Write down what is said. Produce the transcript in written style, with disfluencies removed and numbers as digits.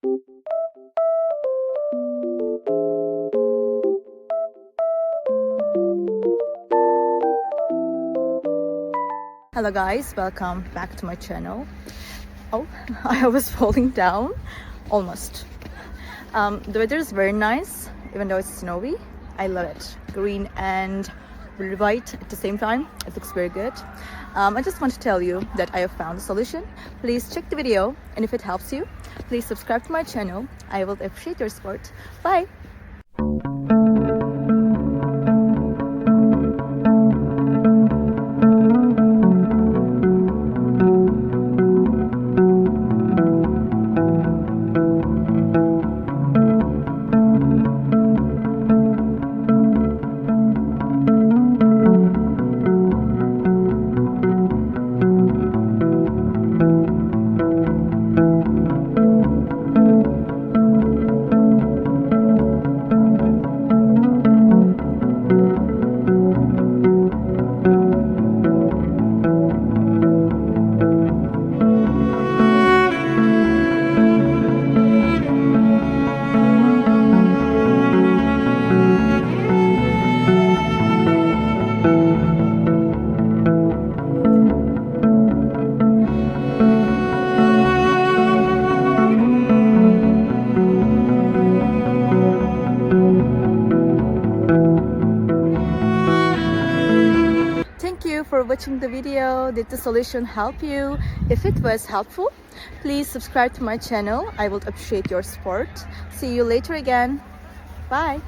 Hello guys, welcome back to my channel. Oh, I was falling down almost. The weather is very nice, even though it's snowy. I love it. Green and white at the same time. It looks very good. I just want to tell you that I have found a solution. Please check the video, and if it helps you, please subscribe to my channel. I will appreciate your support. Bye! Thank you for watching the video. Did the solution help you? If it was helpful, please subscribe to my channel. I would appreciate your support. See you later again. Bye.